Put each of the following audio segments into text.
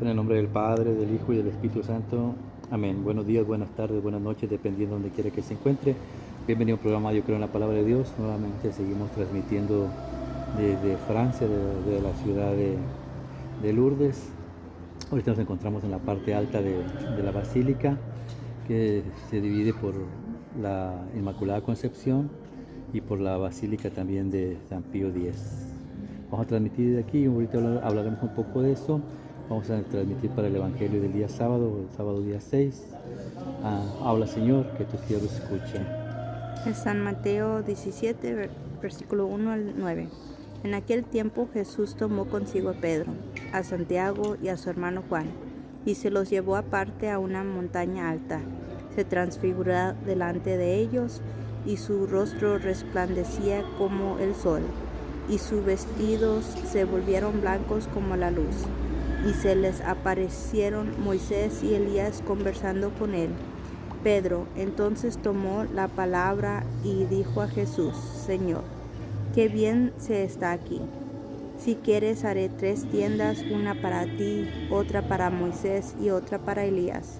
En el nombre del Padre, del Hijo y del Espíritu Santo. Amén. Buenos días, buenas tardes, buenas noches, dependiendo de donde quiera que se encuentre. Bienvenido al programa Yo Creo en la Palabra de Dios. Nuevamente seguimos transmitiendo desde Francia, de la ciudad de Lourdes. Ahorita nos encontramos en la parte alta de la Basílica, que se divide por la Inmaculada Concepción y por la Basílica también de San Pío X. Vamos a transmitir de aquí, ahorita hablaremos un poco de eso. Vamos a transmitir para el Evangelio del día sábado, el sábado día 6. Habla Señor, que tu siervo escuche. Es San Mateo 17, versículo 1 al 9. En aquel tiempo Jesús tomó consigo a Pedro, a Santiago y a su hermano Juan, y se los llevó aparte a una montaña alta. Se transfiguró delante de ellos, y su rostro resplandecía como el sol, y sus vestidos se volvieron blancos como la luz. Y se les aparecieron Moisés y Elías conversando con él. Pedro entonces tomó la palabra y dijo a Jesús: Señor, qué bien se está aquí. Si quieres haré 3 tiendas, una para ti, otra para Moisés y otra para Elías.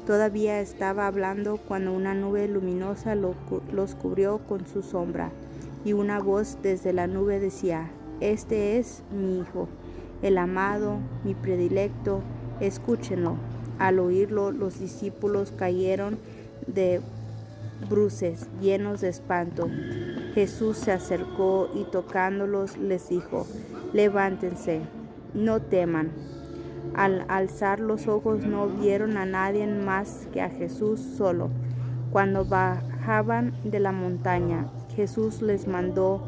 Todavía estaba hablando cuando una nube luminosa los cubrió con su sombra, y una voz desde la nube decía: Este es mi Hijo, el amado, mi predilecto, escúchenlo. Al oírlo, los discípulos cayeron de bruces, llenos de espanto. Jesús se acercó y tocándolos les dijo: Levántense, no teman. Al alzar los ojos no vieron a nadie más que a Jesús solo. Cuando bajaban de la montaña, Jesús les mandó: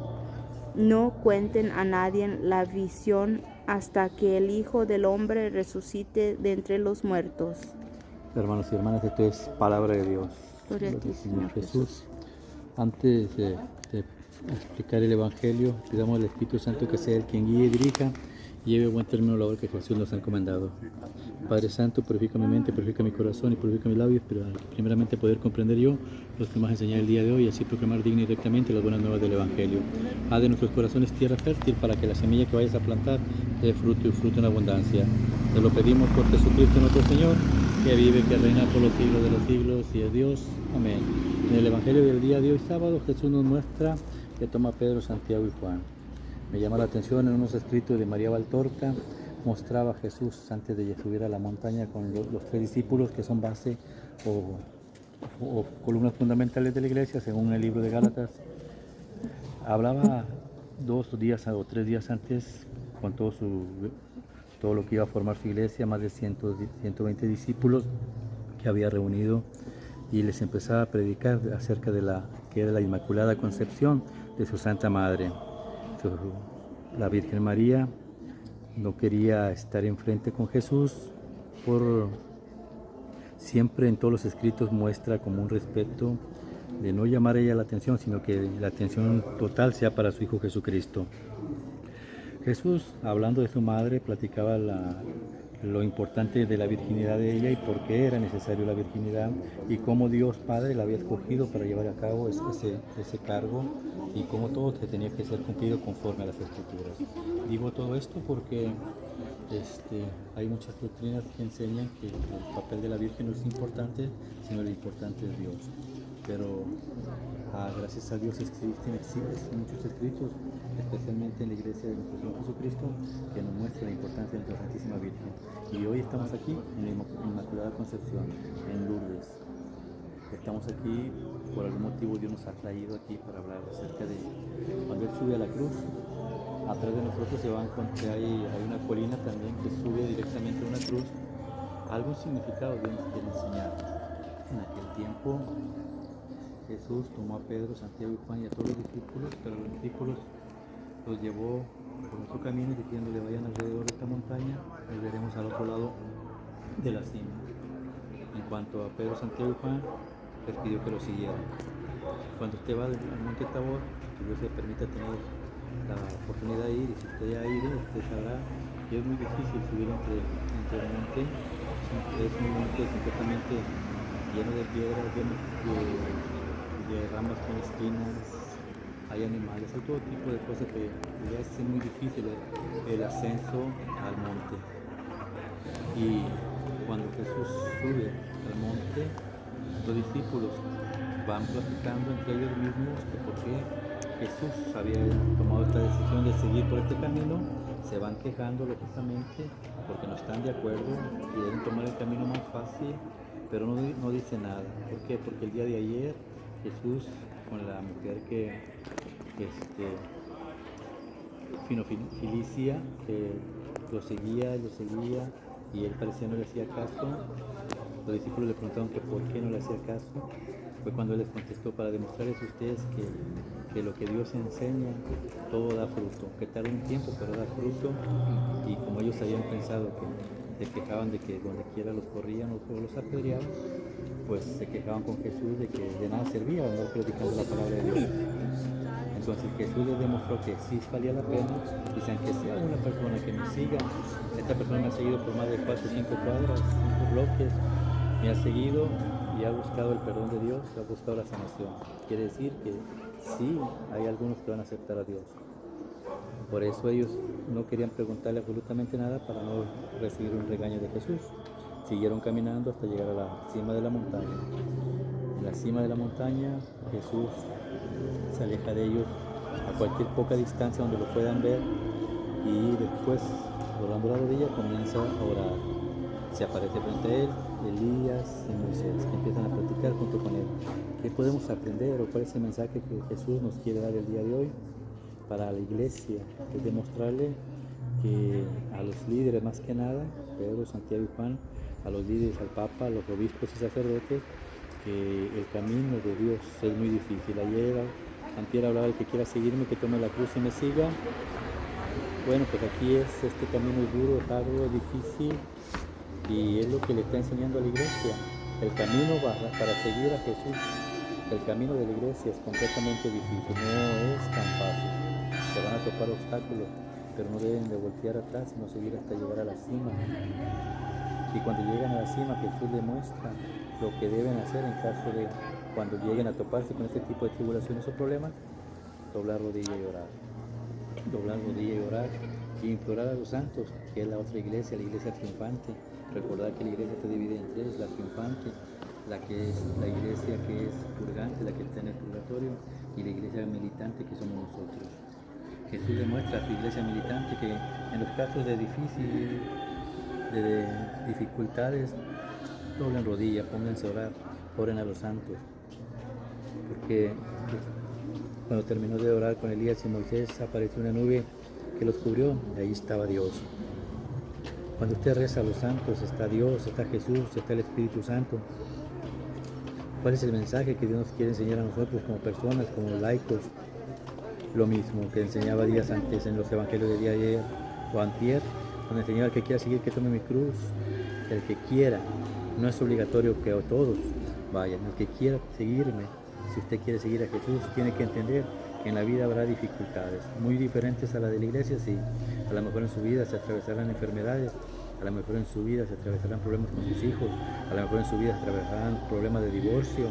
No cuenten a nadie la visión hasta que el Hijo del Hombre resucite de entre los muertos. Hermanos y hermanas, esto es palabra de Dios. Gloria a ti, Señor Jesús. Antes de explicar el Evangelio, pidamos al Espíritu Santo que sea el quien guíe y dirija y lleve a buen término la obra que Jesús nos ha encomendado. Padre Santo, purifica mi mente, purifica mi corazón y purifica mis labios, pero primeramente poder comprender yo lo que me vas a enseñar el día de hoy y así proclamar digna y directamente las buenas nuevas del Evangelio. Haz de nuestros corazones tierra fértil para que la semilla que vayas a plantar dé fruto y fruto en abundancia. Te lo pedimos por Jesucristo nuestro Señor, que vive, que reina por los siglos de los siglos y es Dios. Amén. En el Evangelio del día de hoy sábado, Jesús nos muestra que toma a Pedro, Santiago y Juan. Me llama la atención en unos escritos de María Valtorta, mostraba a Jesús antes de subir a la montaña con los 3 discípulos que son base o columnas fundamentales de la iglesia, según el libro de Gálatas. Hablaba 2 días o 3 días antes con todo lo que iba a formar su iglesia, más de 120 discípulos que había reunido, y les empezaba a predicar acerca de que era la Inmaculada Concepción de su Santa Madre. La Virgen María no quería estar enfrente con Jesús, siempre en todos los escritos muestra como un respeto de no llamar a ella la atención, sino que la atención total sea para su Hijo Jesucristo. Jesús, hablando de su madre, platicaba lo importante de la virginidad de ella y por qué era necesario la virginidad y cómo Dios Padre la había escogido para llevar a cabo ese cargo y cómo todo tenía que ser cumplido conforme a las Escrituras. Digo todo esto porque hay muchas doctrinas que enseñan que el papel de la Virgen no es importante, sino lo importante es Dios. Pero gracias a Dios existen muchos escritos, especialmente en la iglesia de nuestro Señor Jesucristo, que nos muestra la importancia de nuestra Santísima Virgen. Y hoy estamos aquí en la Inmaculada Concepción, en Lourdes. Estamos aquí, por algún motivo Dios nos ha traído aquí para hablar acerca de cuando Él sube a la cruz. Atrás de nosotros se va a encontrar, hay una colina también que sube directamente a una cruz. Algún significado Dios nos quiere enseñar. En aquel tiempo Jesús tomó a Pedro, Santiago y Juan y a todos los discípulos, pero los discípulos los llevó por otro camino diciéndole: vayan alrededor de esta montaña y veremos al otro lado de la cima. En cuanto a Pedro, Santiago y Juan, les pidió que lo siguieran. Cuando usted va al monte Tabor, que Dios le permita tener la oportunidad de ir, y si usted ya ha ido, usted sabrá que es muy difícil subir entre el monte. Es un monte completamente lleno de piedras, lleno de ramas con espinas, hay animales, hay todo tipo de cosas que le hace muy difícil el ascenso al monte. Y cuando Jesús sube al monte, los discípulos van platicando entre ellos mismos que por qué Jesús había tomado esta decisión de seguir por este camino. Se van quejando lógicamente porque no están de acuerdo, quieren tomar el camino más fácil, pero no dice nada. ¿Por qué? Porque el día de ayer Jesús con la mujer que Filicia, que lo seguía y él parecía no le hacía caso. Los discípulos le preguntaron que por qué no le hacía caso. Fue cuando él les contestó: para demostrarles a ustedes que lo que Dios enseña, todo da fruto, que tarda un tiempo pero da fruto. Y como ellos habían pensado que se quejaban de que donde quiera los corrían o los apedreaban, pues se quejaban con Jesús de que de nada servía andar predicando la palabra de Dios. Entonces Jesús les demostró que sí valía la pena. Dicen que sea una persona que me siga. Esta persona me ha seguido por más de 4 o 5 cuadras, 5 bloques. Me ha seguido y ha buscado el perdón de Dios, ha buscado la sanación. Quiere decir que sí hay algunos que van a aceptar a Dios. Por eso ellos no querían preguntarle absolutamente nada para no recibir un regaño de Jesús. Siguieron caminando hasta llegar a la cima de la montaña. En la cima de la montaña Jesús se aleja de ellos a cualquier poca distancia donde lo puedan ver, y después, doblando la rodilla, comienza a orar. Se aparece frente a él Elías y Moisés, que empiezan a platicar junto con él. ¿Qué podemos aprender o cuál es el mensaje que Jesús nos quiere dar el día de hoy para la iglesia? Es demostrarle que a los líderes, más que nada, Pedro, Santiago y Juan, a los líderes, al Papa, a los obispos y sacerdotes, que el camino de Dios es muy difícil. Ayer antier hablaba: el que quiera seguirme, que tome la cruz y me siga. Bueno, pues aquí este camino es duro, es arduo, es difícil, y es lo que le está enseñando a la iglesia. El camino para seguir a Jesús, el camino de la iglesia es completamente difícil, no es tan fácil. Se van a topar obstáculos, pero no deben de voltear atrás, sino seguir hasta llegar a la cima. Y cuando llegan a la cima, Jesús les muestra lo que deben hacer en caso de cuando lleguen a toparse con este tipo de tribulaciones o problemas: doblar rodilla y orar. Doblar rodilla y orar y implorar a los santos, que es la otra iglesia, la iglesia triunfante. Recordar que la iglesia se divide en tres: la triunfante, la que es la iglesia que es purgante, la que está en el purgatorio, y la iglesia militante, que somos nosotros. Jesús demuestra a su iglesia militante que en los casos de dificultades, doblen rodilla, pónganse a orar, oren a los santos. Porque cuando terminó de orar con Elías y Moisés, apareció una nube que los cubrió, y ahí estaba Dios. Cuando usted reza a los santos, está Dios, está Jesús, está el Espíritu Santo. ¿Cuál es el mensaje que Dios nos quiere enseñar a nosotros como personas, como laicos? Lo mismo que enseñaba días antes en los evangelios de día ayer o antier, donde enseñaba: el que quiera seguir, que tome mi cruz. El que quiera, no es obligatorio que todos vayan. El que quiera seguirme, si usted quiere seguir a Jesús, tiene que entender que en la vida habrá dificultades muy diferentes a la de la iglesia. Sí, a lo mejor en su vida se atravesarán enfermedades, a lo mejor en su vida se atravesarán problemas con sus hijos, a lo mejor en su vida se atravesarán problemas de divorcio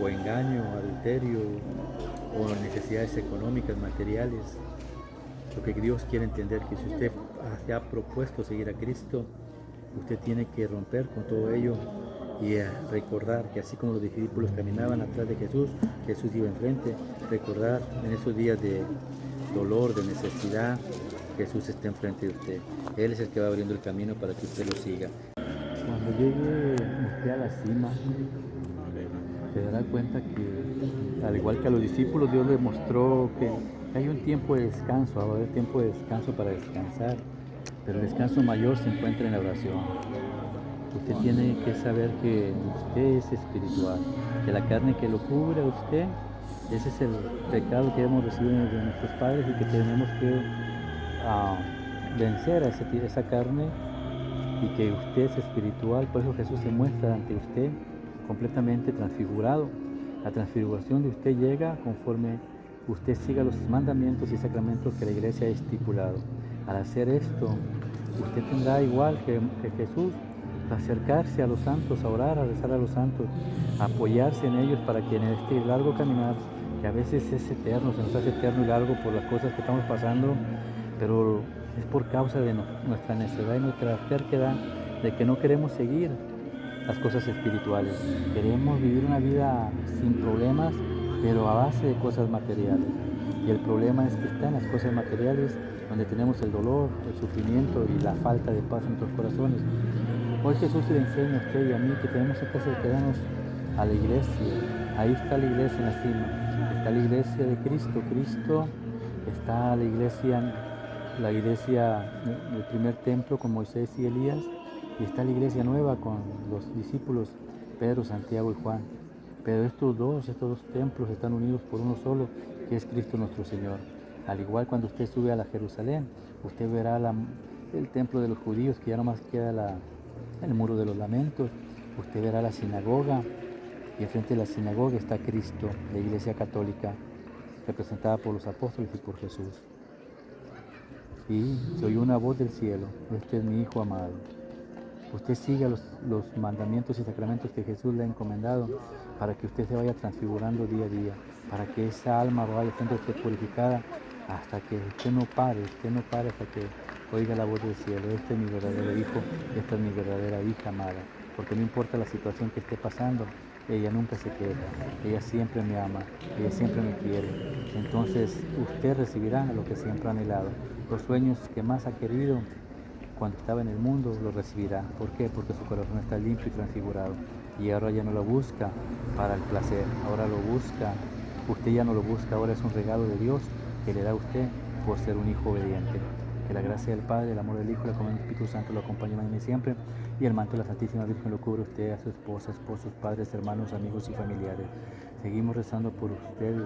o engaño, adulterio o necesidades económicas, materiales. Lo que Dios quiere entender, que si usted se ha propuesto seguir a Cristo, usted tiene que romper con todo ello y recordar que así como los discípulos caminaban atrás de Jesús, Jesús iba enfrente. Recordar en esos días de dolor, de necesidad, Jesús está enfrente de usted. Él es el que va abriendo el camino para que usted lo siga. Cuando llegue usted a la cima, se dará cuenta que, al igual que a los discípulos, Dios les mostró que hay un tiempo de descanso, va a haber tiempo de descanso para descansar, pero el descanso mayor se encuentra en la oración. Usted tiene que saber que usted es espiritual, que la carne que lo cubre a usted, ese es el pecado que hemos recibido de nuestros padres, y que tenemos que vencer a esa carne, y que usted es espiritual. Por eso Jesús se muestra ante usted completamente transfigurado. La transfiguración de usted llega conforme usted siga los mandamientos y sacramentos que la iglesia ha estipulado. Al hacer esto, usted tendrá, igual que Jesús, acercarse a los santos, a orar, a rezar a los santos, a apoyarse en ellos para que en este largo caminar, que a veces es eterno, se nos hace eterno y largo por las cosas que estamos pasando, pero es por causa de nuestra necedad y nuestra terquedad de que no queremos seguir las cosas espirituales. Queremos vivir una vida sin problemas, pero a base de cosas materiales. Y el problema es que está en las cosas materiales donde tenemos el dolor, el sufrimiento y la falta de paz en nuestros corazones. Hoy Jesús le enseña a usted y a mí que tenemos que acercarnos a la iglesia. Ahí está la iglesia en la cima. Está la iglesia de Cristo. Cristo está la iglesia del primer templo con Moisés y Elías. Y está la iglesia nueva con los discípulos Pedro, Santiago y Juan. Pero estos dos templos están unidos por uno solo, que es Cristo nuestro Señor. Al igual cuando usted sube a la Jerusalén, usted verá el templo de los judíos, que ya nomás queda el muro de los lamentos. Usted verá la sinagoga, y enfrente de la sinagoga está Cristo, la iglesia católica, representada por los apóstoles y por Jesús. Y se oyó una voz del cielo: este es mi Hijo amado. Usted siga los mandamientos y sacramentos que Jesús le ha encomendado para que usted se vaya transfigurando día a día, para que esa alma vaya siendo purificada hasta que usted no pare hasta que oiga la voz del cielo: este es mi verdadero Hijo, esta es mi verdadera hija amada. Porque no importa la situación que esté pasando, ella nunca se queja, ella siempre me ama, ella siempre me quiere. Entonces usted recibirá lo que siempre ha anhelado, los sueños que más ha querido. Cuando estaba en el mundo lo recibirá. ¿Por qué? Porque su corazón está limpio y transfigurado. Y ahora ya no lo busca para el placer, ahora lo busca, usted ya no lo busca, ahora es un regalo de Dios que le da a usted por ser un hijo obediente. Que la gracia del Padre, el amor del Hijo y la comunión del Espíritu Santo lo acompañe mañana y siempre. Y el manto de la Santísima Virgen lo cubre usted, a su esposa, esposos, padres, hermanos, amigos y familiares. Seguimos rezando por ustedes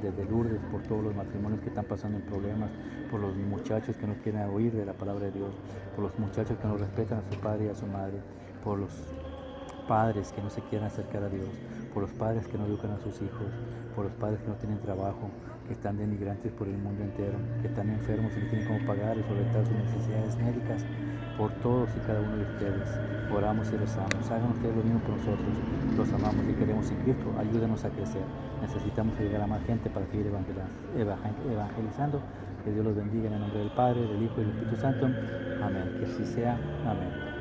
desde Lourdes, por todos los matrimonios que están pasando en problemas, por los muchachos que no quieren oír de la palabra de Dios, por los muchachos que no respetan a su padre y a su madre, por los padres que no se quieren acercar a Dios, por los padres que no educan a sus hijos, por los padres que no tienen trabajo, que están denigrantes por el mundo entero, que están enfermos y no tienen cómo pagar y solventar sus necesidades médicas. Por todos y cada uno de ustedes oramos y rezamos. Hagan ustedes lo mismo por nosotros. Los amamos y queremos en Cristo. Ayúdenos a crecer. Necesitamos llegar a más gente para seguir evangelizando. Que Dios los bendiga en el nombre del Padre, del Hijo y del Espíritu Santo. Amén. Que así sea. Amén.